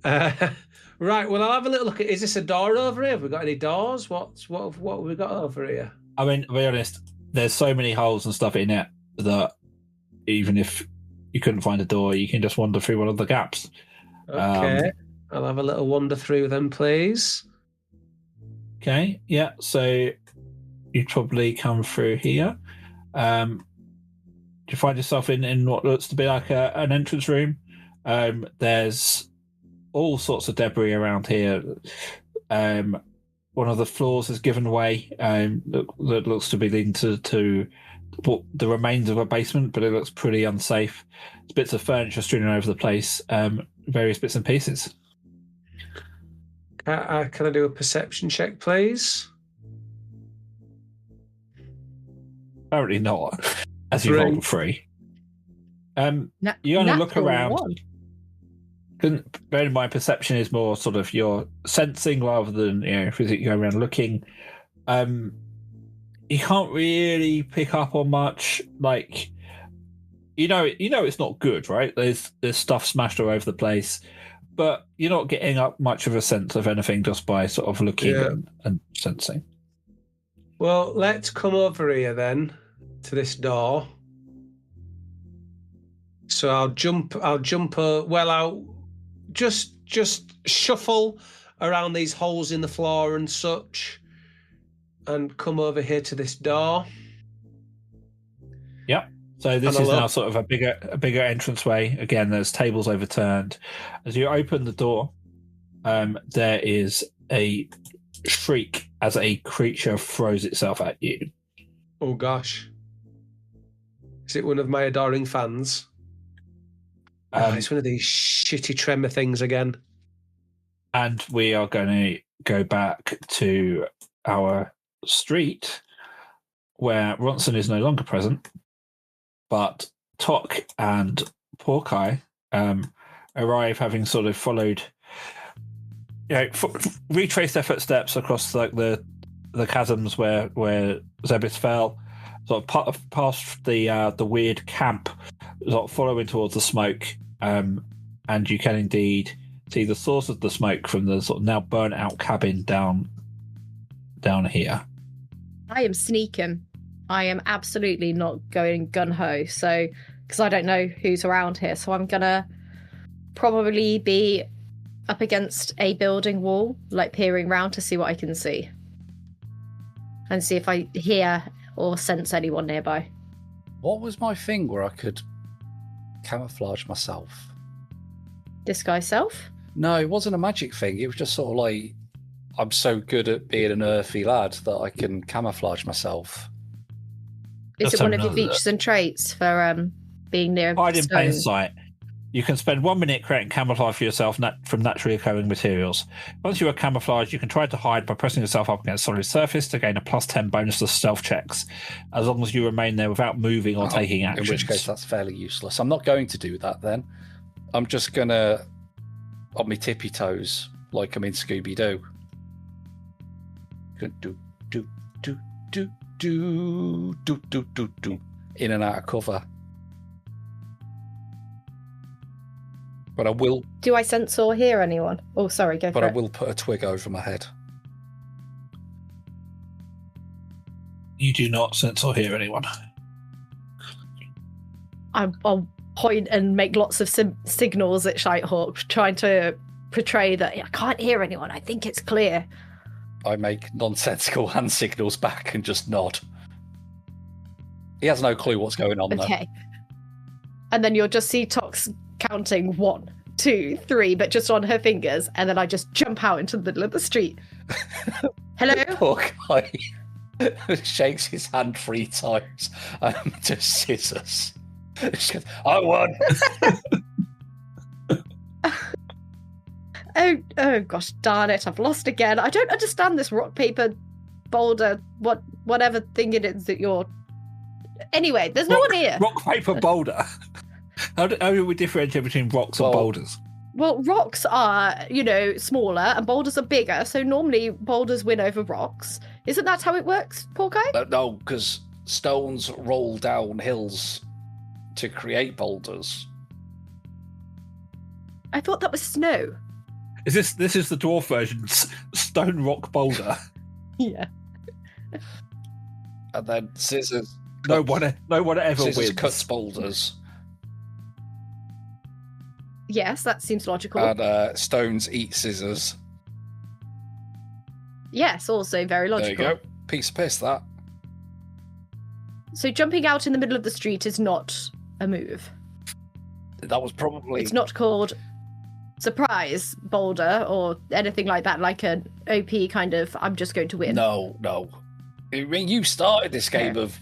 Right, well, I'll have a little look at... Is this a door over here? Have we got any doors? What have we got over here? I mean, to be honest, there's so many holes and stuff in it that even if you couldn't find a door, you can just wander through one of the gaps. Okay, I'll have a little wander through them, please. Okay, yeah, so you'd probably come through here. Do you find yourself in what looks to be like an entrance room? There's all sorts of debris around here. One of the floors has given way. That looks to be leading to the remains of a basement, but it looks pretty unsafe. There's bits of furniture strewn over the place, various bits and pieces. Can I do a perception check, please? Apparently not, as you rolled 3. You're going to look around. Bear in mind, perception is more sort of your sensing rather than physically going around looking. You can't really pick up on much. Like, it's not good, right? There's stuff smashed all over the place, but you're not getting up much of a sense of anything just by sort of looking and sensing. Well, let's come over here then to this door. So I'll jump. I'll just shuffle around these holes in the floor and such, and come over here to this door. Yep. So this is now sort of a bigger entranceway. Again, there's tables overturned. As you open the door, there is a shriek as a creature throws itself at you. Oh gosh! Is it one of my adoring fans? It's one of these shitty tremor things again. And we are going to go back to our street where Ronson is no longer present, but Tok and Porkai arrive having sort of followed, retraced their footsteps across like the chasms where Zebis fell, sort of past the weird camp, sort of following towards the smoke. And you can indeed see the source of the smoke from the sort of now burnt out cabin down here. I am sneaking. I am absolutely not going gun-ho, so because I don't know who's around here, so I'm gonna probably be up against a building wall, like peering round to see what I can see. And see if I hear or sense anyone nearby. What was my thing where I could camouflage myself? Disguise self? No, it wasn't a magic thing. It was just sort of like, I'm so good at being an earthy lad that I can camouflage myself. Is it one of your features and traits for being near hide in plain sight? You can spend 1 minute creating camouflage for yourself from naturally occurring materials. Once you are camouflaged, you can try to hide by pressing yourself up against a solid surface to gain a +10 bonus to stealth checks, as long as you remain there without moving or taking actions. In which case, that's fairly useless. I'm not going to do that then. I'm just going to, on my tippy toes, like I'm in Scooby-Doo. Do, in and out of cover. But I will... Do I sense or hear anyone? Oh, sorry, go for it. But I will put a twig over my head. You do not sense or hear anyone. I'll point and make lots of signals at Shitehawk, trying to portray that I can't hear anyone. I think it's clear. I make nonsensical hand signals back and just nod. He has no clue what's going on, okay. And then you'll just see Tox counting 1, 2, 3, but just on her fingers, and then I just jump out into the middle of the street. Hello? Poor guy shakes his hand 3 times to scissors. I won. Oh gosh, darn it! I've lost again. I don't understand this rock paper boulder. Whatever thing it is that you're. Anyway, there's no one here. Rock paper boulder. How do we differentiate between rocks and boulders? Well, rocks are, smaller and boulders are bigger. So normally boulders win over rocks. Isn't that how it works, Porco? No, because stones roll down hills to create boulders. I thought that was snow. This is the dwarf version, stone rock boulder. Yeah. And then scissors. No one ever scissors wins. Cuts boulders. Yes, that seems logical. And stones eat scissors. Yes, also very logical. There you go. Piece of piss, that. So jumping out in the middle of the street is not a move. That was probably... It's not called surprise boulder or anything like that, like an OP kind of, I'm just going to win. No. I mean, you started this game of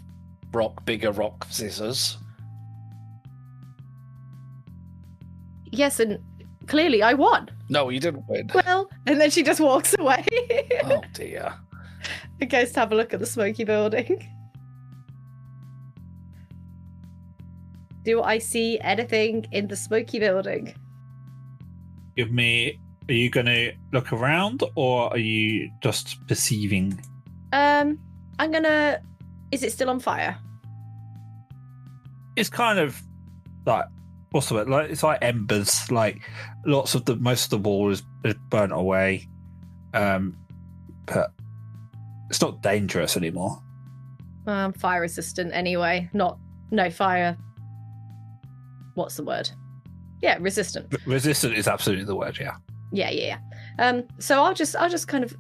bigger rock, scissors. Yes, and clearly I won. No, you didn't win. Well, and then she just walks away. Oh, dear. And goes to have a look at the smoky building. Do I see anything in the smoky building? Are you going to look around or are you just perceiving? I'm gonna... Is it still on fire? It's kind of like, what's the word? Like, it's like embers. Like most of the wall is burnt away, but it's not dangerous anymore. Fire resistant anyway. No fire. What's the word? Yeah, resistant. Resistant is absolutely the word. Yeah. Yeah. So I'll just kind of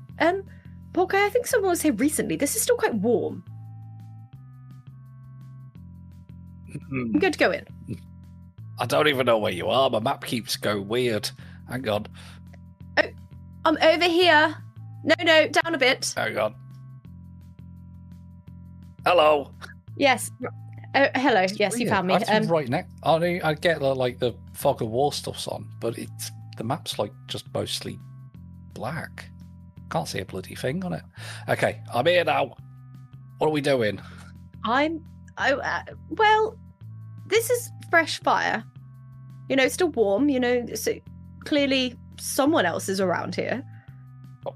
Porco, I think someone was here recently. This is still quite warm. I'm going to go in. I don't even know where you are. My map keeps going weird. Hang on. Oh, I'm over here. No, down a bit. Hang on. Hello. Yes. Oh, hello. Yes, you found me. Right next. I get like the fog of war stuff's on, but the map's like just mostly black. Can't see a bloody thing on it. Okay, I'm here now. What are we doing? Well, this is fresh fire. It's still warm. So clearly someone else is around here.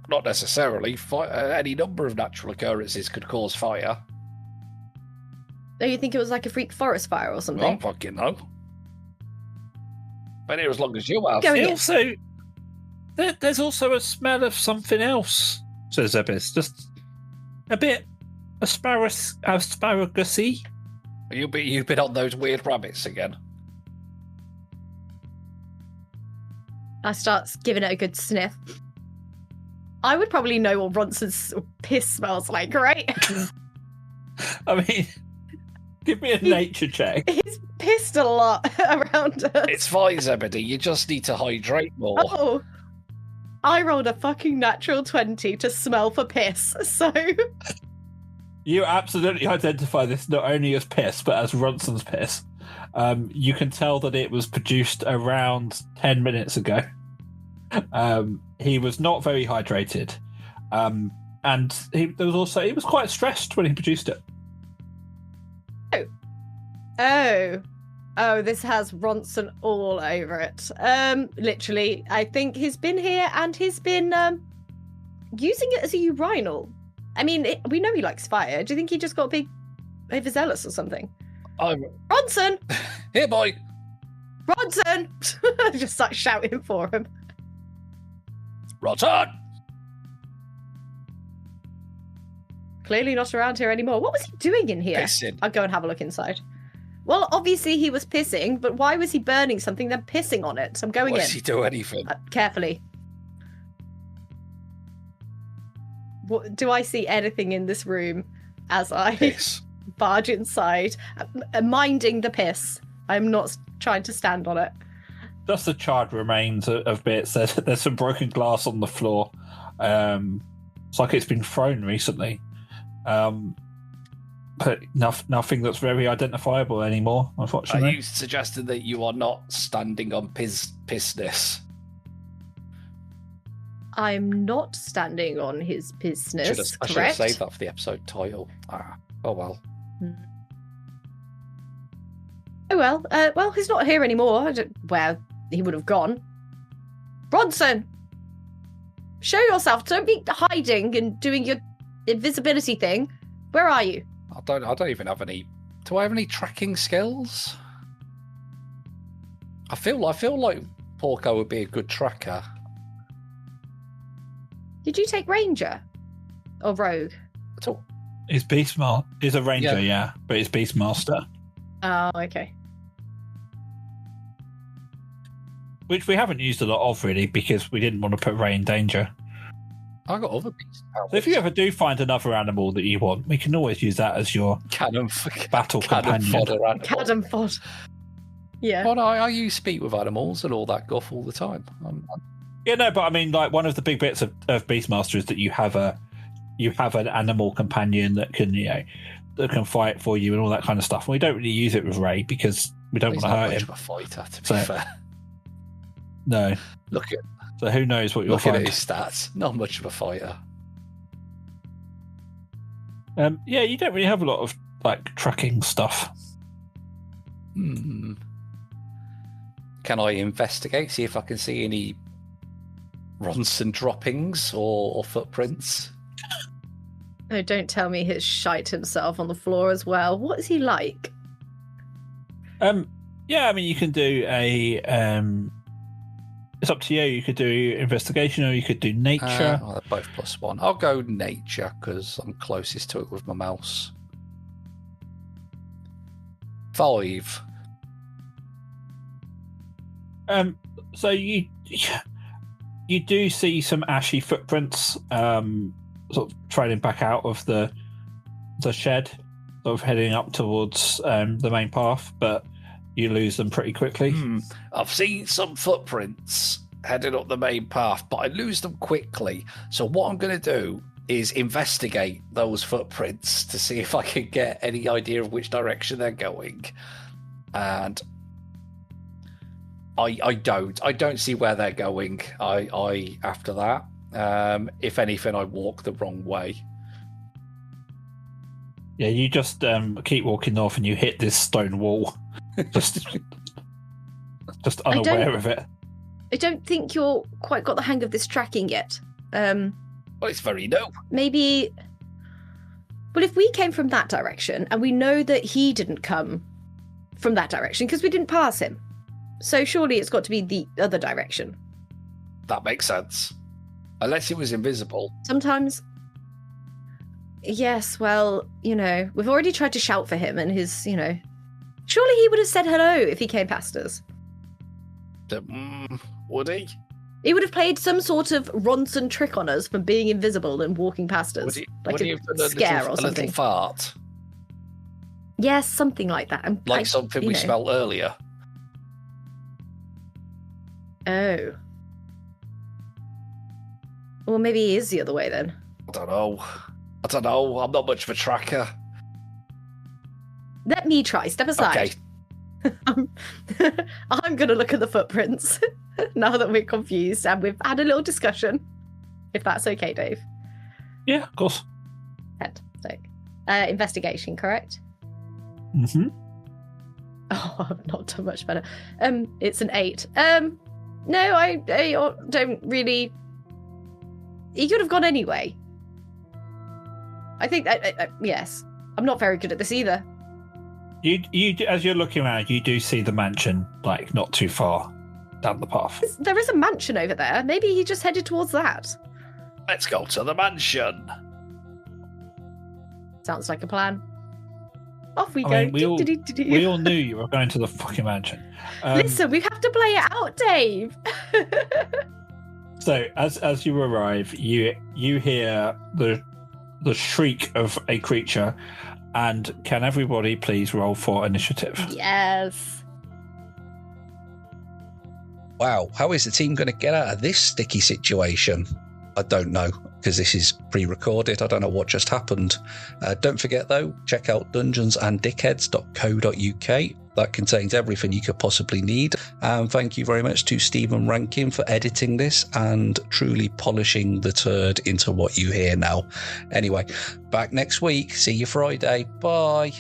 Not necessarily. Any number of natural occurrences could cause fire. Oh, you think it was like a freak forest fire or something? I don't fucking know. Been here as long as you have. There's also a smell of something else, says Ebis. Just a bit asparagus-y. You've been on those weird rabbits again. I start giving it a good sniff. I would probably know what Ronson's piss smells like, right? I mean, give me a nature check. He's pissed a lot around us. It's fine, Zebedee. You just need to hydrate more. Oh. I rolled a fucking natural 20 to smell for piss, so... You absolutely identify this not only as piss, but as Ronson's piss. You can tell that it was produced around 10 minutes ago. He was not very hydrated. And he was quite stressed when he produced it. Oh, this has Ronson all over it. Literally, I think he's been here and he's been using it as a urinal. I mean, we know he likes fire. Do you think he just got a big overzealous or something? Ronson! Here, boy! Ronson! I just start shouting for him. Ronson! Clearly not around here anymore. What was he doing in here? Pissing. I'll go and have a look inside. Well, obviously he was pissing, but why was he burning something then pissing on it? I'm going in. Why does he do anything? Carefully. Do I see anything in this room as I barge inside? Minding the piss. I'm not trying to stand on it. Just the charred remains of bits. There's some broken glass on the floor. It's like it's been thrown recently. but nothing that's very identifiable anymore, Are unfortunately. you suggesting that you are not standing on pissness? I'm not standing on his business, I should have correct? saved that for the episode title. Oh well. Oh well. Well, he's not here anymore. Where he would have gone. Bronson, show yourself. Don't be hiding and doing your invisibility thing. Where are you? I don't even have any. Do I have any tracking skills? I feel like Porco would be a good tracker. Did you take Ranger or Rogue? At all. He's Beastmaster. He's a Ranger, yeah, but he's Beastmaster. Oh, okay. Which we haven't used a lot of, really, because we didn't want to put Ray in danger. I got other beast powers. So if you ever do find another animal that you want, we can always use that as your battle companion. Fodder animal. Cannon fod. Yeah. Well, I use speak with animals and all that guff all the time. Yeah, no, but I mean, like, one of the big bits of Beastmaster is that you have an animal companion that can, that can fight for you and all that kind of stuff. And we don't really use it with Ray because we don't want to hurt him. He's not much of a fighter, to be fair. No. So who knows what you'll find. Looking at his stats, not much of a fighter. Yeah, you don't really have a lot of like tracking stuff. Can I investigate, see if I can see any Ronson droppings or footprints? Oh, don't tell me he's shite himself on the floor as well. What is he like? Yeah, I mean, you can do a. It's up to you. You could do investigation or you could do nature. They're both +1. I'll go nature because I'm closest to it with my mouse. 5. So you do see some ashy footprints, sort of trailing back out of the shed, sort of heading up towards the main path, but you lose them pretty quickly. I've seen some footprints heading up the main path, but I lose them quickly. So what I'm going to do is investigate those footprints to see if I can get any idea of which direction they're going. And I don't see where they're going. I after that, if anything, I walk the wrong way. Yeah, you just keep walking north and you hit this stone wall. just unaware of it. I don't think you're quite got the hang of this tracking yet. Well, it's very new. Maybe. Well, if we came from that direction and we know that he didn't come from that direction because we didn't pass him, so surely it's got to be the other direction. That makes sense. Unless it was invisible. Sometimes. Yes, well, we've already tried to shout for him and his, surely he would have said hello if he came past us. Would he? He would have played some sort of Ronson trick on us from being invisible and walking past us. Would he have done scare or something. A little fart? Yes, something like that. Like something we smelled earlier. Oh. Well, maybe he is the other way then. I don't know. I'm not much of a tracker. Let me try. Step aside. Okay. I'm going to look at the footprints now that we're confused and we've had a little discussion. If that's okay, Dave. Yeah, of course. Fantastic. Investigation, correct? Mm-hmm. Oh, I've not done much better. It's an 8. No, I don't really. He could have gone anyway. I think yes. I'm not very good at this either. You as you're looking around, you do see the mansion, like not too far down the path. There is a mansion over there. Maybe he just headed towards that. Let's go to the mansion. Sounds like a plan. Off we go. Mean, we all knew you were going to the fucking mansion. Listen, we have to play it out, Dave. So as you arrive, you hear the shriek of a creature, and can everybody please roll for initiative? Yes. Wow, how is the team going to get out of this sticky situation? I don't know, because this is pre-recorded. I don't know what just happened. Don't forget, though, check out dungeonsanddickheads.co.uk. That contains everything you could possibly need. And thank you very much to Stephen Rankin for editing this and truly polishing the turd into what you hear now. Anyway, back next week. See you Friday. Bye.